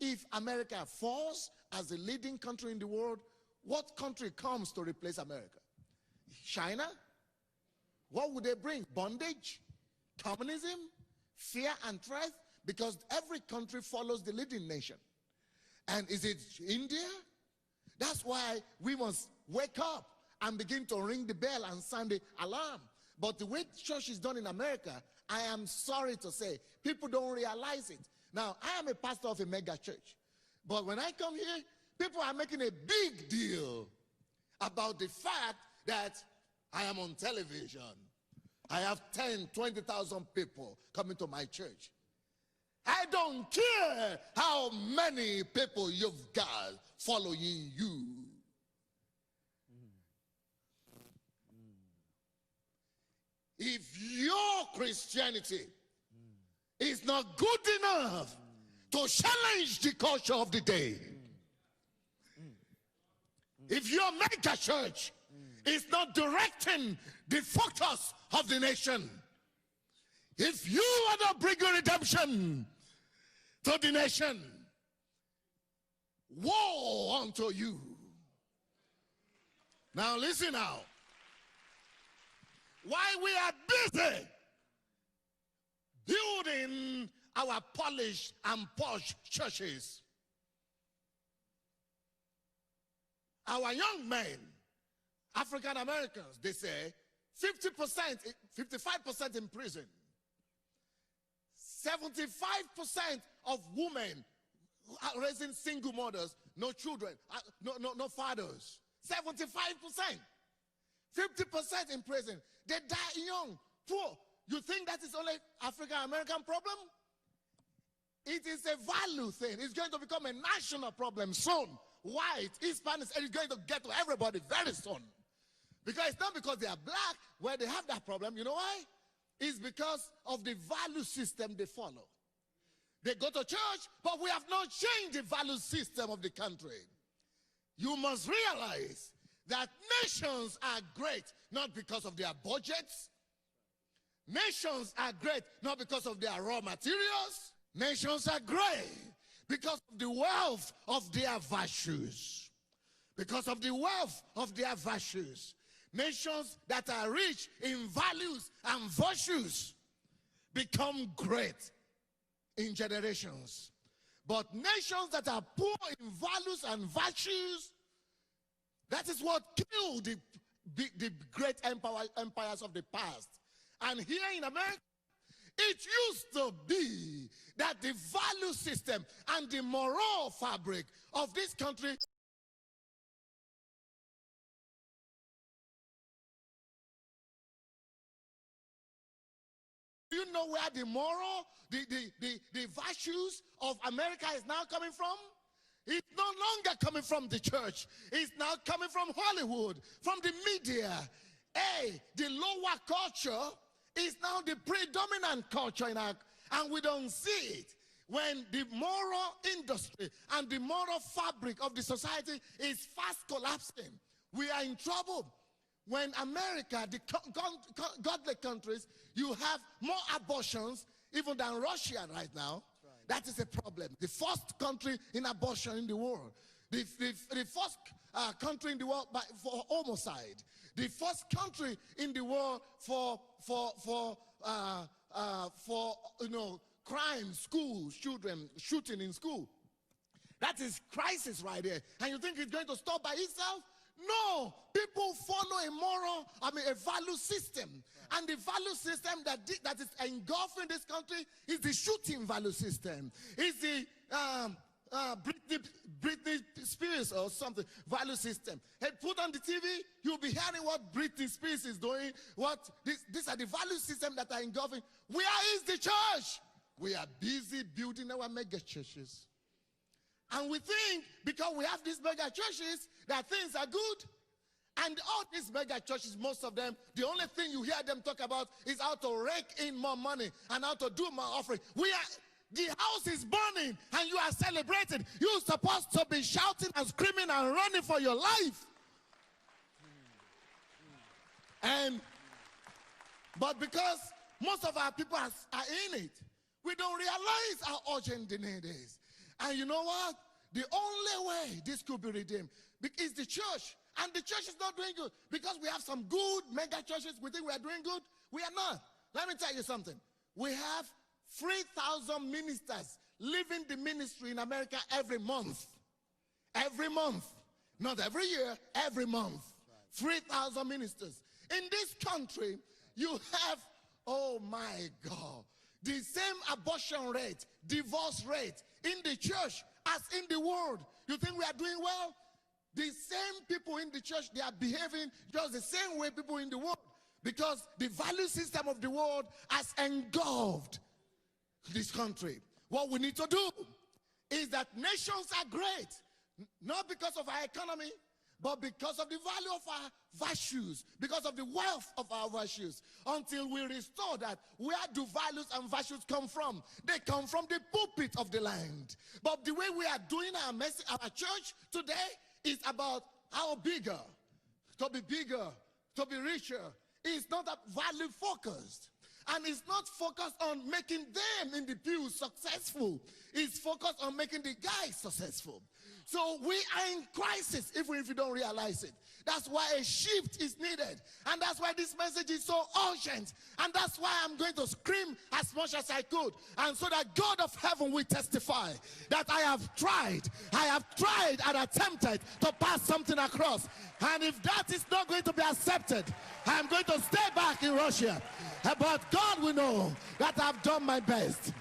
If America falls as the leading country in the world, what country comes to replace America? China? What would they bring? Bondage? Communism? Fear and threat? Because every country follows the leading nation. And is it India? That's why we must wake up and begin to ring the bell and sound the alarm. But the way church is done in America, I am sorry to say, people don't realize it. Now, I am a pastor of a mega church. But when I come here, people are making a big deal about the fact that I am on television. I have 10, 20,000 people coming to my church. I don't care how many people you've got following you. If your Christianity is not good enough to challenge the culture of the day, if your mega church is not directing the focus of the nation, if you are not bringing redemption to the nation, woe unto you. Now listen now. While we are busy building our polished and posh churches, our young men, African Americans, they say 50%, 55% in prison. 75% of women are raising single mothers, no children, no fathers. 75%. 50% in prison. They die young, poor. You think that is only African American problem? It is a value thing. It's going to become a national problem soon. White, Hispanics, and it's going to get to everybody very soon. Because it's not because they are black where they have that problem. You know why? It's because of the value system they follow. They go to church, but we have not changed the value system of the country. You must realize that nations are great not because of their budgets. Nations are great not because of their raw materials. Nations are great because of the wealth of their virtues. Because of the wealth of their virtues. Nations that are rich in values and virtues become great in generations. But nations that are poor in values and virtues, that is what killed the great empires of the past. And here in America, it used to be that the value system and the moral fabric of this country you know where the moral, the virtues of America is now coming from? It's no longer coming from the church. It's now coming from Hollywood, from the media. Hey, the lower culture is now the predominant culture in our, and we don't see it. When the moral industry and the moral fabric of the society is fast collapsing, we are in trouble. When America, the godly countries, you have more abortions even than Russia right now. Right. That is a problem. The first country in abortion in the world. The first country in the world for homicide. The first country in the world for crime, schools, children shooting in school. That is crisis right there. And you think it's going to stop by itself? No, people follow a value system. Right. And the value system that is engulfing this country is the shooting value system. It's the Britney Spears or something value system. Hey, put on the TV, you'll be hearing what Britney Spears is doing. These are the value system that are engulfing. Where is the church? We are busy building our mega churches. And we think because we have these mega churches that things are good. And all these mega churches, most of them, the only thing you hear them talk about is how to rake in more money and how to do more offering. The house is burning and you are celebrating. You're supposed to be shouting and screaming and running for your life. But because most of our people are in it, we don't realize how urgent the need is. And you know what? The only way this could be redeemed is the church. And the church is not doing good. Because we have some good mega churches, we think we are doing good. We are not. Let me tell you something. We have 3,000 ministers leaving the ministry in America every month. Every month. Not every year, every month. 3,000 ministers. In this country, you have, oh my God, the same abortion rate, divorce rate in the church as in the world. You think we are doing well? The same people in the church, they are behaving just the same way people in the world. Because the value system of the world has engulfed this country. What we need to do is that nations are great, not because of our economy, but because of the value of our virtues, because of the wealth of our virtues. Until we restore that, where do values and virtues come from? They come from the pulpit of the land. But the way we are doing our message, our church today is about how bigger, to be richer. It's not value focused. And it's not focused on making them in the pew successful. It's focused on making the guy successful. So we are in crisis even if you don't realize it. That's why a shift is needed. And that's why this message is so urgent. And that's why I'm going to scream as much as I could. And so that God of heaven will testify that I have tried and attempted to pass something across. And if that is not going to be accepted, I'm going to stay back in Russia. But God will know that I've done my best.